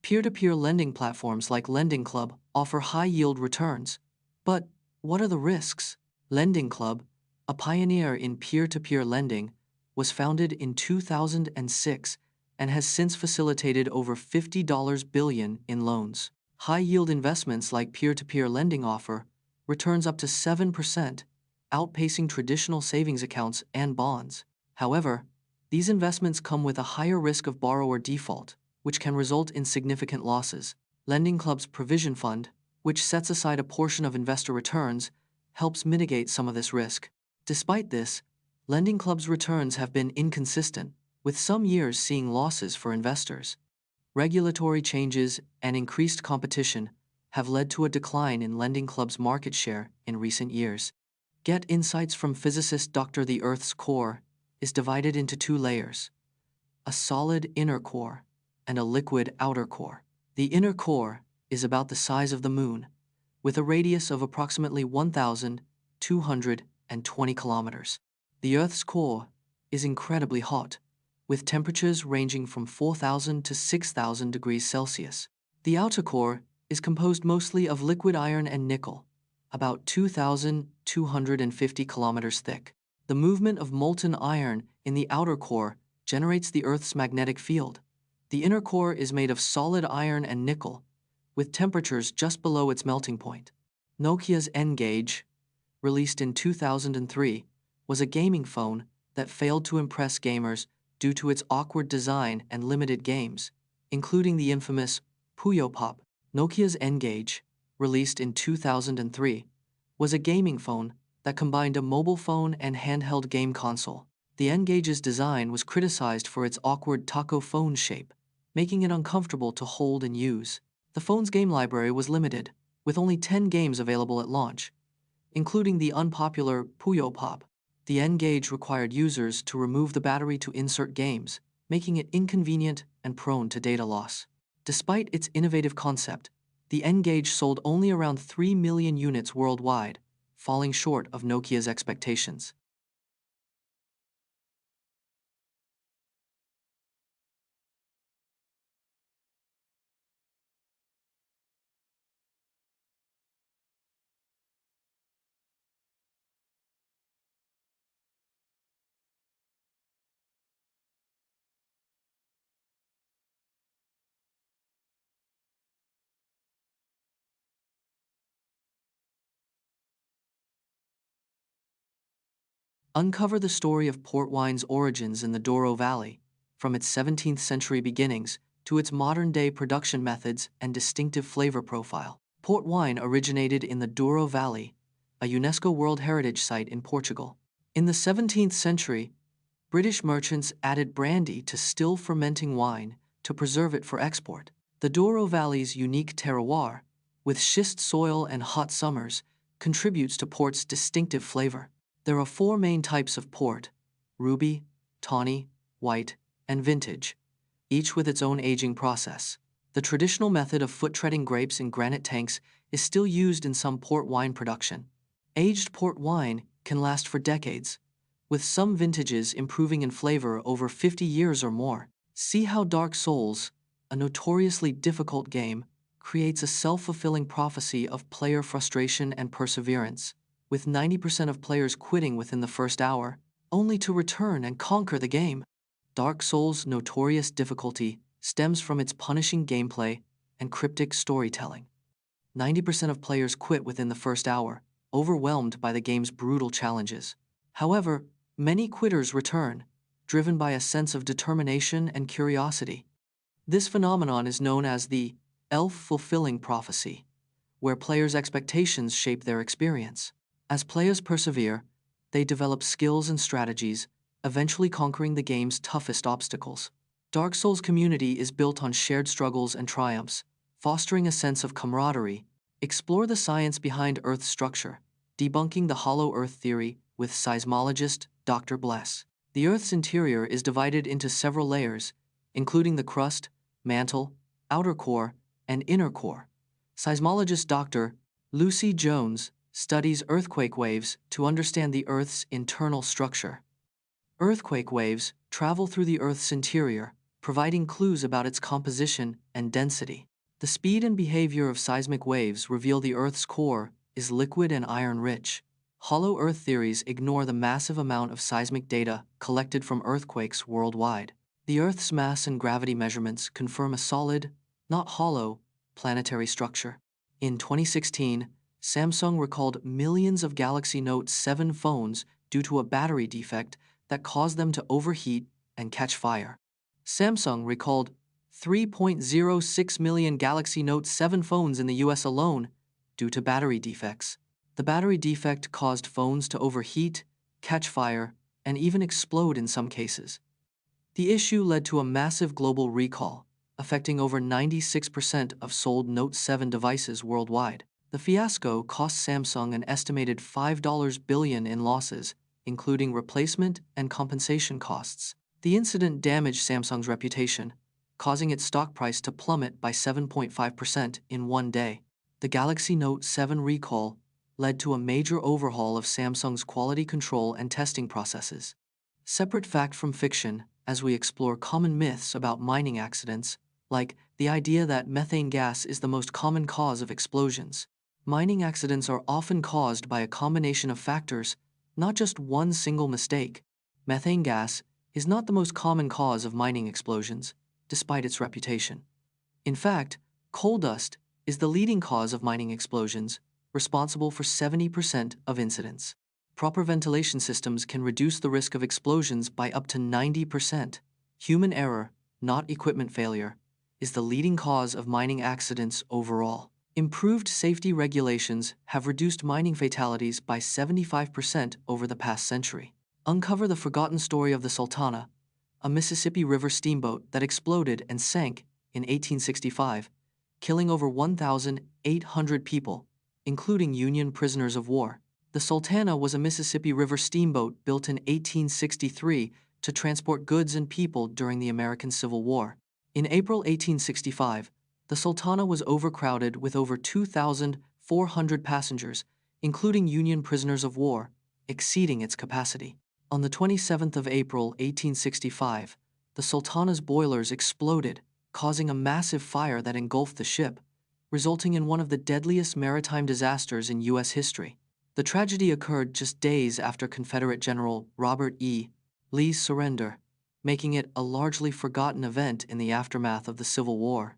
Peer-to-peer lending platforms like Lending Club offer high-yield returns. But what are the risks? Lending Club, a pioneer in peer-to-peer lending, was founded in 2006 and has since facilitated over $50 billion in loans. High-yield investments like peer-to-peer lending offer returns up to 7%, outpacing traditional savings accounts and bonds. However, these investments come with a higher risk of borrower default, which can result in significant losses. Lending Club's Provision Fund, which sets aside a portion of investor returns, helps mitigate some of this risk. Despite this, Lending Club's returns have been inconsistent, with some years seeing losses for investors. Regulatory changes and increased competition have led to a decline in Lending Club's market share in recent years. Get insights from physicist Dr. The Earth's core is divided into two layers: a solid inner core and a liquid outer core. The inner core is about the size of the moon, with a radius of approximately 1,220 kilometers. The Earth's core is incredibly hot, with temperatures ranging from 4,000 to 6,000 degrees Celsius. The outer core is composed mostly of liquid iron and nickel, about 2,250 kilometers thick. The movement of molten iron in the outer core generates the Earth's magnetic field. The inner core is made of solid iron and nickel, with temperatures just below its melting point. Nokia's N-Gage, released in 2003, was a gaming phone that failed to impress gamers due to its awkward design and limited games, including the infamous Puyo Pop. Nokia's N-Gage, released in 2003, was a gaming phone that combined a mobile phone and handheld game console. The N-Gage's design was criticized for its awkward taco phone shape, making it uncomfortable to hold and use. The phone's game library was limited, with only 10 games available at launch, including the unpopular Puyo Pop. The N-Gage required users to remove the battery to insert games, making it inconvenient and prone to data loss. Despite its innovative concept, the N-Gage sold only around 3 million units worldwide, falling short of Nokia's expectations. Uncover the story of port wine's origins in the Douro Valley, from its 17th century beginnings to its modern-day production methods and distinctive flavor profile. Port wine originated in the Douro Valley, a UNESCO World Heritage Site in Portugal. In the 17th century, British merchants added brandy to still fermenting wine to preserve it for export. The Douro Valley's unique terroir, with schist soil and hot summers, contributes to port's distinctive flavor. There are 4 main types of port: ruby, tawny, white, and vintage, each with its own aging process. The traditional method of foot-treading grapes in granite tanks is still used in some port wine production. Aged port wine can last for decades, with some vintages improving in flavor over 50 years or more. See how Dark Souls, a notoriously difficult game, creates a self-fulfilling prophecy of player frustration and perseverance, with 90% of players quitting within the first hour, only to return and conquer the game. Dark Souls' notorious difficulty stems from its punishing gameplay and cryptic storytelling. 90% of players quit within the first hour, overwhelmed by the game's brutal challenges. However, many quitters return, driven by a sense of determination and curiosity. This phenomenon is known as the self-fulfilling prophecy, where players' expectations shape their experience. As players persevere, they develop skills and strategies, eventually conquering the game's toughest obstacles. Dark Souls' community is built on shared struggles and triumphs, fostering a sense of camaraderie. Explore the science behind Earth's structure, debunking the hollow Earth theory with seismologist Dr. Bless. The Earth's interior is divided into several layers, including the crust, mantle, outer core, and inner core. Seismologist Dr. Lucy Jones studies earthquake waves to understand the Earth's internal structure. Earthquake waves travel through the Earth's interior, providing clues about its composition and density. The speed and behavior of seismic waves reveal the Earth's core is liquid and iron-rich. Hollow Earth theories ignore the massive amount of seismic data collected from earthquakes worldwide. The Earth's mass and gravity measurements confirm a solid, not hollow, planetary structure. In 2016, Samsung recalled millions of Galaxy Note 7 phones due to a battery defect that caused them to overheat and catch fire. Samsung recalled 3.06 million Galaxy Note 7 phones in the US alone due to battery defects. The battery defect caused phones to overheat, catch fire, and even explode in some cases. The issue led to a massive global recall, affecting over 96% of sold Note 7 devices worldwide. The fiasco cost Samsung an estimated $5 billion in losses, including replacement and compensation costs. The incident damaged Samsung's reputation, causing its stock price to plummet by 7.5% in one day. The Galaxy Note 7 recall led to a major overhaul of Samsung's quality control and testing processes. Separate fact from fiction, as we explore common myths about mining accidents, like the idea that methane gas is the most common cause of explosions. Mining accidents are often caused by a combination of factors, not just one single mistake. Methane gas is not the most common cause of mining explosions, despite its reputation. In fact, coal dust is the leading cause of mining explosions, responsible for 70% of incidents. Proper ventilation systems can reduce the risk of explosions by up to 90%. Human error, not equipment failure, is the leading cause of mining accidents overall. Improved safety regulations have reduced mining fatalities by 75% over the past century. Uncover the forgotten story of the Sultana, a Mississippi River steamboat that exploded and sank in 1865, killing over 1,800 people, including Union prisoners of war. The Sultana was a Mississippi River steamboat built in 1863 to transport goods and people during the American Civil War. In April 1865, the Sultana was overcrowded with over 2,400 passengers, including Union prisoners of war, exceeding its capacity. On the 27th of April 1865, the Sultana's boilers exploded, causing a massive fire that engulfed the ship, resulting in one of the deadliest maritime disasters in U.S. history. The tragedy occurred just days after Confederate General Robert E. Lee's surrender, making it a largely forgotten event in the aftermath of the Civil War.